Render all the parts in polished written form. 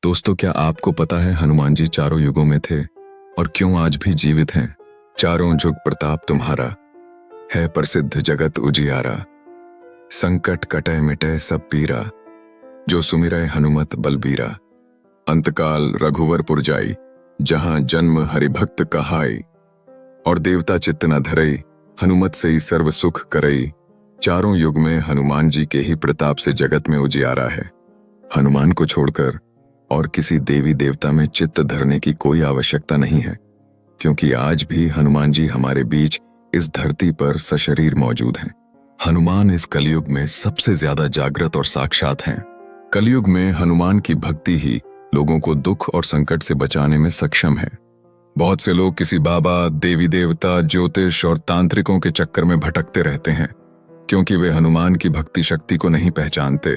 दोस्तों, क्या आपको पता है हनुमान जी चारों युगों में थे और क्यों आज भी जीवित हैं? चारों जुग प्रताप तुम्हारा, है प्रसिद्ध जगत उजियारा। संकट कटे मिटे सब पीरा, जो सुमिरै हनुमत बलबीरा। अंतकाल रघुवरपुर जाई, जहां जन्म हरिभक्त कहाई। और देवता चित्त न धरई, हनुमत से ही सर्व सुख करई। चारों युग में हनुमान जी के ही प्रताप से जगत में उजियारा है। हनुमान को छोड़कर और किसी देवी देवता में चित्त धरने की कोई आवश्यकता नहीं है, क्योंकि आज भी हनुमान जी हमारे बीच इस धरती पर सशरीर मौजूद हैं। हनुमान इस कलयुग में सबसे ज्यादा जागृत और साक्षात हैं। कलयुग में हनुमान की भक्ति ही लोगों को दुख और संकट से बचाने में सक्षम है। बहुत से लोग किसी बाबा, देवी देवता, ज्योतिष और तांत्रिकों के चक्कर में भटकते रहते हैं, क्योंकि वे हनुमान की भक्ति शक्ति को नहीं पहचानते।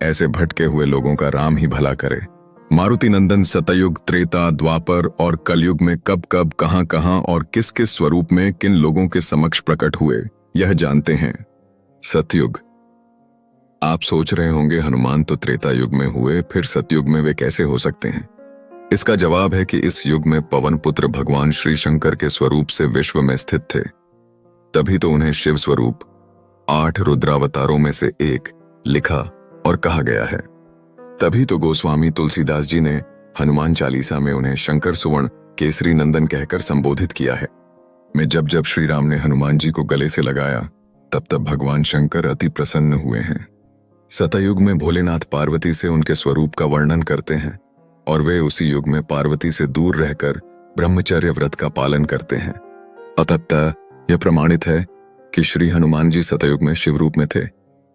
ऐसे भटके हुए लोगों का राम ही भला करे। मारुति नंदन सतयुग, त्रेता, द्वापर और कलयुग में कब कब, कहां कहां और किस किस स्वरूप में किन लोगों के समक्ष प्रकट हुए, यह जानते हैं। सतयुग। आप सोच रहे होंगे हनुमान तो त्रेता युग में हुए, फिर सतयुग में वे कैसे हो सकते हैं? इसका जवाब है कि इस युग में पवन पुत्र भगवान श्री शंकर के स्वरूप से विश्व में स्थित थे। तभी तो उन्हें शिव स्वरूप 8 रुद्रावतारों में से एक लिखा और कहा गया है। तभी तो गोस्वामी तुलसीदास जी ने हनुमान चालीसा में उन्हें शंकर सुवर्ण केसरी नंदन कहकर संबोधित किया है। में जब जब श्री राम ने हनुमान जी को गले से लगाया, तब तब भगवान शंकर अति प्रसन्न हुए हैं। सतयुग में भोलेनाथ पार्वती से उनके स्वरूप का वर्णन करते हैं और वे उसी युग में पार्वती से दूर रहकर ब्रह्मचर्य व्रत का पालन करते हैं। अतः यह प्रमाणित है कि श्री हनुमान जी सतयुग में शिव रूप में थे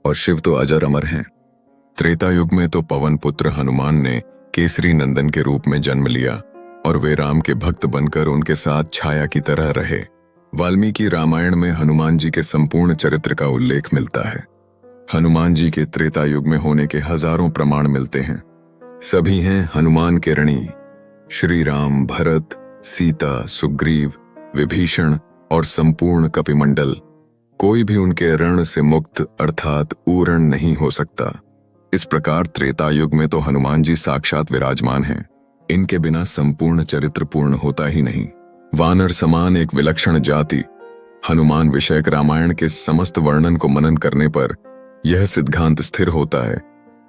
और शिव तो अजर अमर हैं। त्रेता युग में तो पवन पुत्र हनुमान ने केसरी नंदन के रूप में जन्म लिया और वे राम के भक्त बनकर उनके साथ छाया की तरह रहे। वाल्मीकि रामायण में हनुमान जी के संपूर्ण चरित्र का उल्लेख मिलता है। हनुमान जी के त्रेता युग में होने के हजारों प्रमाण मिलते हैं। सभी हैं हनुमान के ऋणी। श्री राम, भरत, सीता, सुग्रीव, विभीषण और संपूर्ण कपिमंडल, कोई भी उनके ऋण से मुक्त अर्थात उऋण नहीं हो सकता। इस प्रकार त्रेता युग में तो हनुमान जी साक्षात विराजमान हैं। इनके बिना संपूर्ण चरित्र पूर्ण होता ही नहीं। वानर समान एक विलक्षण जाति। हनुमान विषयक रामायण के समस्त वर्णन को मनन करने पर यह सिद्धांत स्थिर होता है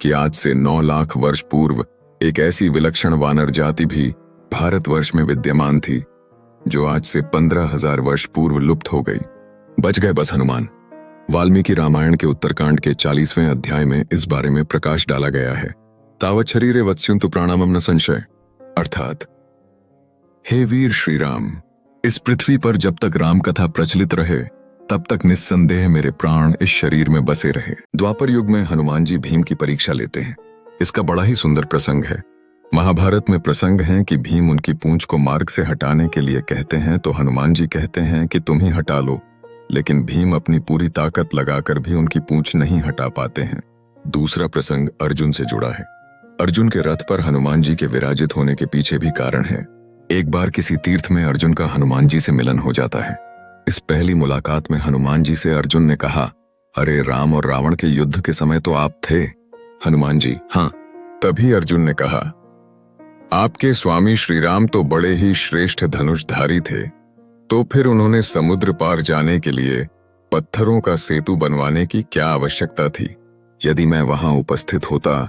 कि आज से 9 लाख वर्ष पूर्व एक ऐसी विलक्षण वानर जाति भी भारतवर्ष में विद्यमान थी, जो आज से 15,000 वर्ष पूर्व लुप्त हो गई। बच गए बस हनुमान। वाल्मीकि रामायण के उत्तरकांड के 40वें अध्याय में इस बारे में प्रकाश डाला गया है। तावत शरीरे वत्स्युन्तु प्राणामम न संशय, अर्थात हे वीर श्री राम, इस पृथ्वी पर जब तक राम कथा प्रचलित रहे तब तक निस्संदेह मेरे प्राण इस शरीर में बसे रहे। द्वापर युग में हनुमान जी भीम की परीक्षा लेते हैं। इसका बड़ा ही सुंदर प्रसंग है। महाभारत में प्रसंग है कि भीम उनकी पूंछ को मार्ग से हटाने के लिए कहते हैं तो हनुमान जी कहते हैं कि तुम ही हटा लो, लेकिन भीम अपनी पूरी ताकत लगाकर भी उनकी पूंछ नहीं हटा पाते हैं। दूसरा प्रसंग अर्जुन से जुड़ा है। अर्जुन के रथ पर हनुमान जी के विराजित होने के पीछे भी कारण है। एक बार किसी तीर्थ में अर्जुन का हनुमान जी से मिलन हो जाता है। इस पहली मुलाकात में हनुमान जी से अर्जुन ने कहा, अरे राम और रावण के युद्ध के समय तो आप थे। हनुमान जी, हाँ। तभी अर्जुन ने कहा, आपके स्वामी श्री राम तो बड़े ही श्रेष्ठ धनुषधारी थे, तो फिर उन्होंने समुद्र पार जाने के लिए पत्थरों का सेतु बनवाने की क्या आवश्यकता थी? यदि मैं वहां उपस्थित होता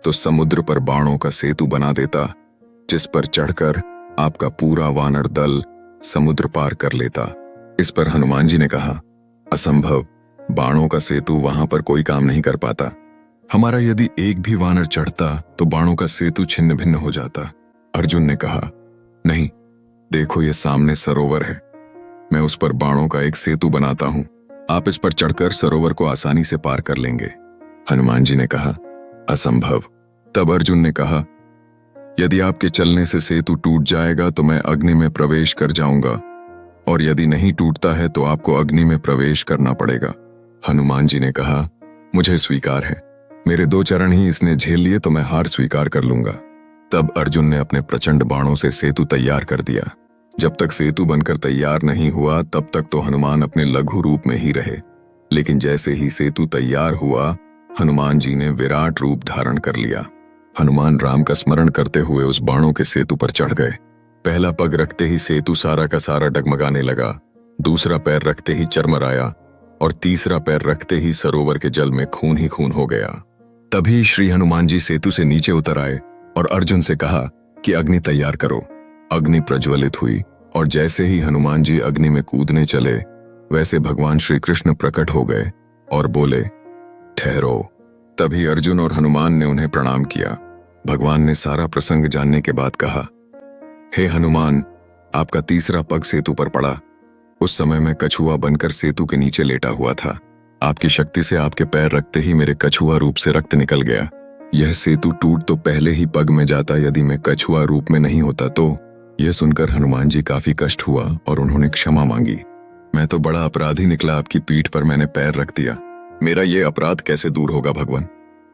तो समुद्र पर बाणों का सेतु बना देता, जिस पर चढ़कर आपका पूरा वानर दल समुद्र पार कर लेता। इस पर हनुमान जी ने कहा, असंभव, बाणों का सेतु वहां पर कोई काम नहीं कर पाता। हमारा यदि एक भी वानर चढ़ता तो बाणों का सेतु छिन्न भिन्न हो जाता। अर्जुन ने कहा, नहीं, देखो ये सामने सरोवर है, मैं उस पर बाणों का एक सेतु बनाता हूं, आप इस पर चढ़कर सरोवर को आसानी से पार कर लेंगे। हनुमान जी ने कहा, असंभव। तब अर्जुन ने कहा, यदि आपके चलने से सेतु टूट जाएगा तो मैं अग्नि में प्रवेश कर जाऊंगा, और यदि नहीं टूटता है तो आपको अग्नि में प्रवेश करना पड़ेगा। हनुमान जी ने कहा, मुझे स्वीकार है, मेरे 2 चरण ही इसने झेल लिए तो मैं हार स्वीकार कर लूंगा। तब अर्जुन ने अपने प्रचंड बाणों से सेतु तैयार कर दिया। जब तक सेतु बनकर तैयार नहीं हुआ तब तक तो हनुमान अपने लघु रूप में ही रहे, लेकिन जैसे ही सेतु तैयार हुआ, हनुमान जी ने विराट रूप धारण कर लिया। हनुमान राम का स्मरण करते हुए उस बाणों के सेतु पर चढ़ गए। पहला पग रखते ही सेतु सारा का सारा डगमगाने लगा, दूसरा पैर रखते ही चरमराया और तीसरा पैर रखते ही सरोवर के जल में खून ही खून हो गया। तभी श्री हनुमान जी सेतु से नीचे उतर आए और अर्जुन से कहा कि अग्नि तैयार करो। अग्नि प्रज्वलित हुई और जैसे ही हनुमान जी अग्नि में कूदने चले, वैसे भगवान श्री कृष्ण प्रकट हो गए और बोले, ठहरो। तभी अर्जुन और हनुमान ने उन्हें प्रणाम किया। भगवान ने सारा प्रसंग जानने के बाद कहा, हे हनुमान, आपका तीसरा पग सेतु पर पड़ा। उस समय मैं कछुआ बनकर सेतु के नीचे लेटा हुआ था। आपकी शक्ति से आपके पैर रखते ही मेरे कछुआ रूप से रक्त निकल गया। यह सेतु टूट तो पहले ही पग में जाता यदि मैं कछुआ रूप में नहीं होता तो। यह सुनकर हनुमान जी काफी कष्ट हुआ और उन्होंने क्षमा मांगी। मैं तो बड़ा अपराधी निकला, आपकी पीठ पर मैंने पैर रख दिया। मेरा ये अपराध कैसे दूर होगा भगवान?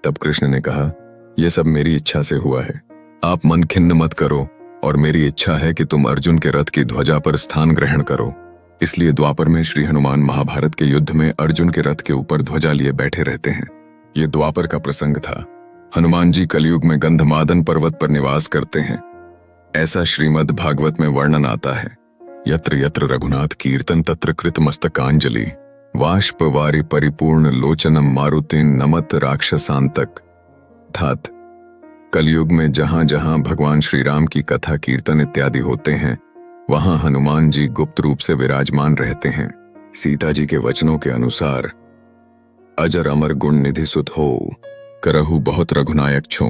तब कृष्ण ने कहा, यह सब मेरी इच्छा से हुआ है। आप मन खिन्न मत करो और मेरी इच्छा है कि तुम अर्जुन के रथ की ध्वजा पर स्थान ग्रहण करो। इसलिए द्वापर में श्री हनुमान महाभारत के युद्ध में अर्जुन के रथ के ऊपर ध्वजा लिए बैठे रहते हैं। ये द्वापर का प्रसंग था। हनुमान जी कलयुग में गंधमादन पर्वत पर निवास करते हैं, ऐसा श्रीमद् भागवत में वर्णन आता है। यत्र यत्र रघुनाथ कीर्तन तत्र कृत मस्तकांजलि, वाष्प वारि परिपूर्ण लोचनम मारुतिन नमत राक्षसांतक। अर्थात कलयुग में जहां जहां भगवान श्री राम की कथा कीर्तन इत्यादि होते हैं, वहां हनुमान जी गुप्त रूप से विराजमान रहते हैं। सीता जी के वचनों के अनुसार, अजर अमर गुण निधि सुत हो, करहु बहुत रघुनायक छो।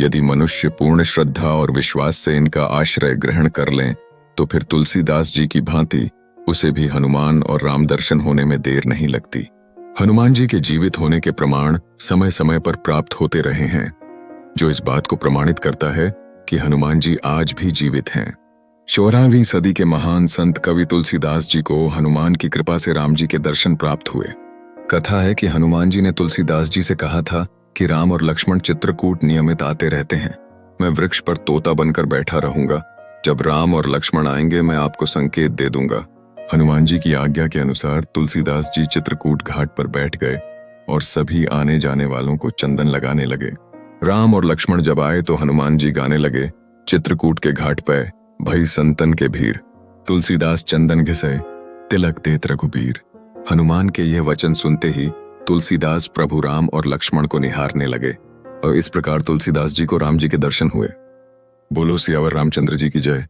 यदि मनुष्य पूर्ण श्रद्धा और विश्वास से इनका आश्रय ग्रहण कर लें तो फिर तुलसीदास जी की भांति उसे भी हनुमान और राम दर्शन होने में देर नहीं लगती। हनुमान जी के जीवित होने के प्रमाण समय समय पर प्राप्त होते रहे हैं, जो इस बात को प्रमाणित करता है कि हनुमान जी आज भी जीवित हैं। 16वीं सदी के महान संत कवि तुलसीदास जी को हनुमान की कृपा से राम जी के दर्शन प्राप्त हुए। कथा है कि हनुमान जी ने तुलसीदास जी से कहा था कि राम और लक्ष्मण चित्रकूट नियमित आते रहते हैं। मैं वृक्ष पर तोता बनकर बैठा रहूंगा। जब राम और लक्ष्मण आएंगे मैं आपको संकेत दे दूंगा। हनुमान जी की आज्ञा के अनुसार तुलसीदास जी चित्रकूट घाट पर बैठ गए और सभी आने जाने वालों को चंदन लगाने लगे। राम और लक्ष्मण जब आए तो हनुमान जी गाने लगे, चित्रकूट के घाट पे भई संतन के भीड़, तुलसीदास चंदन घिसे, तिलक देत रघुबीर। हनुमान के यह वचन सुनते ही तुलसीदास प्रभु राम और लक्ष्मण को निहारने लगे और इस प्रकार तुलसीदास जी को राम जी के दर्शन हुए। बोलो सियावर रामचंद्र जी की जय,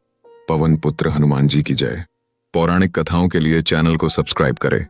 पवन पुत्र हनुमान जी की जय। पौराणिक कथाओं के लिए चैनल को सब्सक्राइब करें।